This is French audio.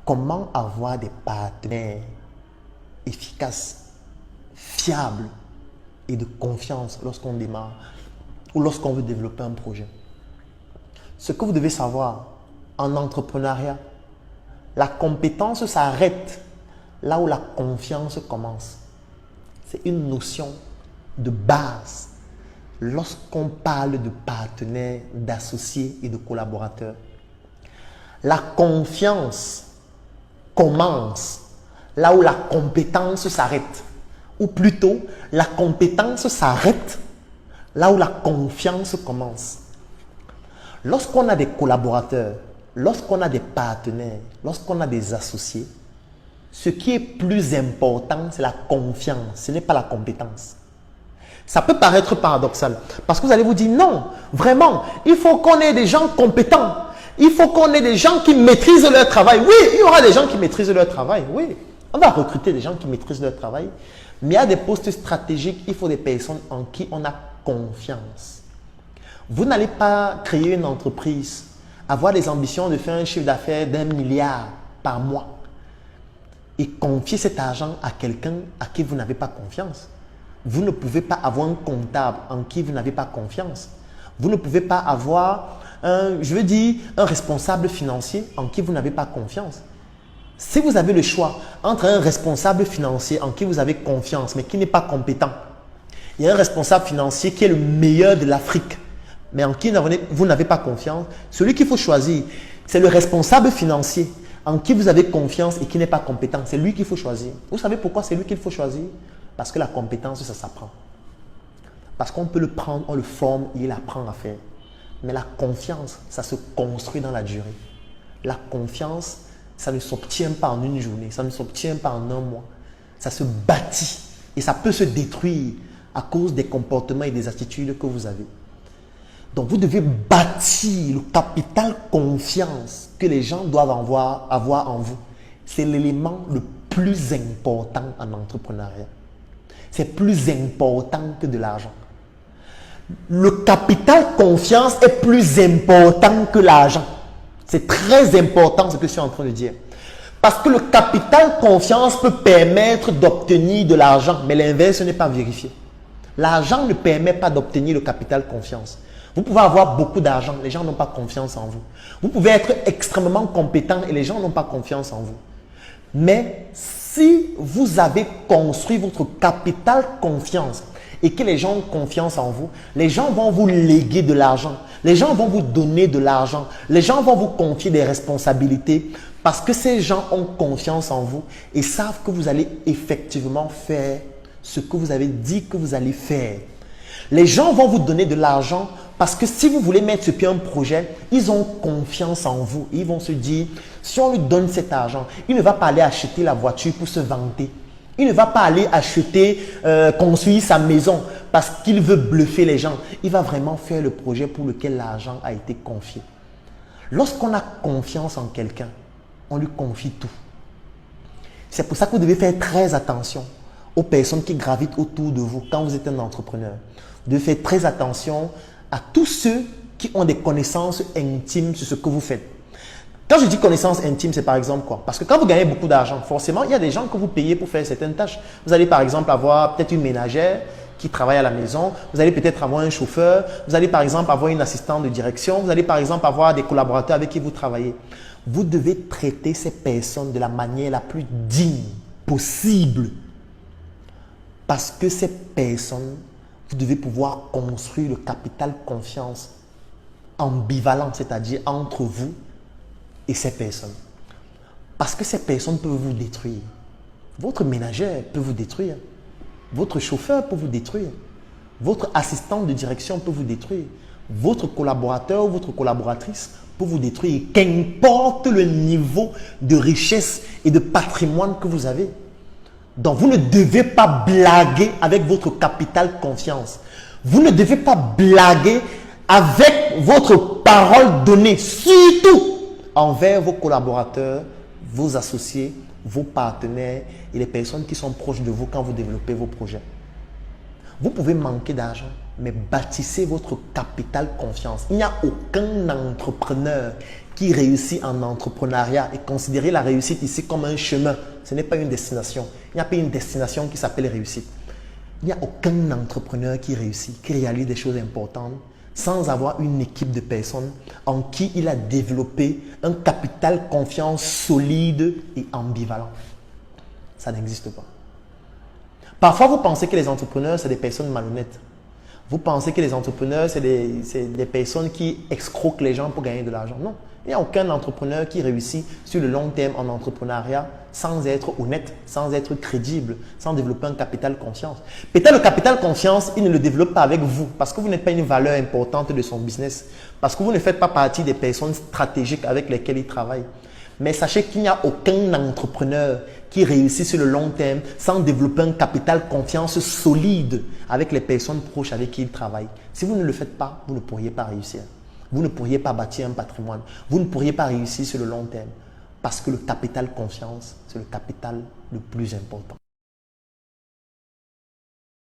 Comment avoir des partenaires efficaces, fiables et de confiance lorsqu'on démarre ou lorsqu'on veut développer un projet? Ce que vous devez savoir en entrepreneuriat, la compétence s'arrête là où la confiance commence. C'est une notion de base lorsqu'on parle de partenaires, d'associés et de collaborateurs. La confiance commence là où la compétence s'arrête. Ou plutôt, la compétence s'arrête là où la confiance commence. Lorsqu'on a des collaborateurs, lorsqu'on a des partenaires, lorsqu'on a des associés, ce qui est plus important, c'est la confiance, ce n'est pas la compétence. Ça peut paraître paradoxal, parce que vous allez vous dire, non, vraiment, il faut qu'on ait des gens compétents. Il faut qu'on ait des gens qui maîtrisent leur travail. Oui, il y aura des gens qui maîtrisent leur travail, oui. On va recruter des gens qui maîtrisent leur travail. Mais il y a des postes stratégiques, il faut des personnes en qui on a confiance. Vous n'allez pas créer une entreprise, avoir des ambitions de faire un chiffre d'affaires d'1 milliard par mois et confier cet argent à quelqu'un à qui vous n'avez pas confiance. Vous ne pouvez pas avoir un comptable en qui vous n'avez pas confiance. Vous ne pouvez pas avoir un responsable financier en qui vous n'avez pas confiance. Si vous avez le choix entre un responsable financier en qui vous avez confiance mais qui n'est pas compétent et un responsable financier qui est le meilleur de l'Afrique mais en qui vous n'avez pas confiance, celui qu'il faut choisir, c'est le responsable financier en qui vous avez confiance et qui n'est pas compétent. C'est lui qu'il faut choisir. Vous savez pourquoi c'est lui qu'il faut choisir? Parce que la compétence, ça s'apprend. Parce qu'on peut le prendre, on le forme et il apprend à faire. Mais la confiance, ça se construit dans la durée. La confiance, ça ne s'obtient pas en une journée, ça ne s'obtient pas en un mois. Ça se bâtit et ça peut se détruire à cause des comportements et des attitudes que vous avez. Donc, vous devez bâtir le capital confiance que les gens doivent avoir en vous. C'est l'élément le plus important en entrepreneuriat. C'est plus important que de l'argent. Le capital confiance est plus important que l'argent. C'est très important ce que je suis en train de dire. Parce que le capital confiance peut permettre d'obtenir de l'argent, mais l'inverse n'est pas vérifié. L'argent ne permet pas d'obtenir le capital confiance. Vous pouvez avoir beaucoup d'argent, les gens n'ont pas confiance en vous. Vous pouvez être extrêmement compétent et les gens n'ont pas confiance en vous. Mais si vous avez construit votre capital confiance et que les gens ont confiance en vous, les gens vont vous léguer de l'argent. Les gens vont vous donner de l'argent. Les gens vont vous confier des responsabilités parce que ces gens ont confiance en vous et savent que vous allez effectivement faire ce que vous avez dit que vous allez faire. Les gens vont vous donner de l'argent parce que si vous voulez mettre sur pied un projet, ils ont confiance en vous. Ils vont se dire, si on lui donne cet argent, il ne va pas aller acheter la voiture pour se vanter. Il ne va pas aller construire sa maison parce qu'il veut bluffer les gens. Il va vraiment faire le projet pour lequel l'argent a été confié. Lorsqu'on a confiance en quelqu'un, on lui confie tout. C'est pour ça que vous devez faire très attention aux personnes qui gravitent autour de vous quand vous êtes un entrepreneur. Vous devez faire très attention à tous ceux qui ont des connaissances intimes sur ce que vous faites. Quand je dis connaissances intimes, c'est par exemple quoi? Parce que quand vous gagnez beaucoup d'argent, forcément, il y a des gens que vous payez pour faire certaines tâches. Vous allez par exemple avoir peut-être une ménagère qui travaille à la maison. Vous allez peut-être avoir un chauffeur. Vous allez par exemple avoir une assistante de direction. Vous allez par exemple avoir des collaborateurs avec qui vous travaillez. Vous devez traiter ces personnes de la manière la plus digne possible. Parce que ces personnes, vous devez pouvoir construire le capital confiance ambivalent, c'est-à-dire entre vous et ces personnes. Parce que ces personnes peuvent vous détruire. Votre ménagère peut vous détruire. Votre chauffeur peut vous détruire. Votre assistante de direction peut vous détruire. Votre collaborateur ou votre collaboratrice peut vous détruire. Qu'importe le niveau de richesse et de patrimoine que vous avez. Donc, vous ne devez pas blaguer avec votre capital confiance. Vous ne devez pas blaguer avec votre parole donnée, surtout envers vos collaborateurs, vos associés, vos partenaires et les personnes qui sont proches de vous quand vous développez vos projets. Vous pouvez manquer d'argent, mais bâtissez votre capital confiance. Il n'y a aucun entrepreneur qui réussit en entrepreneuriat et considérez la réussite ici comme un chemin. Ce n'est pas une destination. Il n'y a pas une destination qui s'appelle réussite. Il n'y a aucun entrepreneur qui réussit, qui réalise des choses importantes sans avoir une équipe de personnes en qui il a développé un capital confiance solide et ambivalent. Ça n'existe pas. Parfois, vous pensez que les entrepreneurs, c'est des personnes malhonnêtes. Vous pensez que les entrepreneurs, c'est des personnes qui escroquent les gens pour gagner de l'argent. Non. Il n'y a aucun entrepreneur qui réussit sur le long terme en entrepreneuriat sans être honnête, sans être crédible, sans développer un capital confiance. Peut-être le capital confiance, il ne le développe pas avec vous parce que vous n'êtes pas une valeur importante de son business, parce que vous ne faites pas partie des personnes stratégiques avec lesquelles il travaille. Mais sachez qu'il n'y a aucun entrepreneur qui réussit sur le long terme sans développer un capital confiance solide avec les personnes proches avec qui il travaille. Si vous ne le faites pas, vous ne pourriez pas réussir. Vous ne pourriez pas bâtir un patrimoine. Vous ne pourriez pas réussir sur le long terme parce que le capital confiance, c'est le capital le plus important.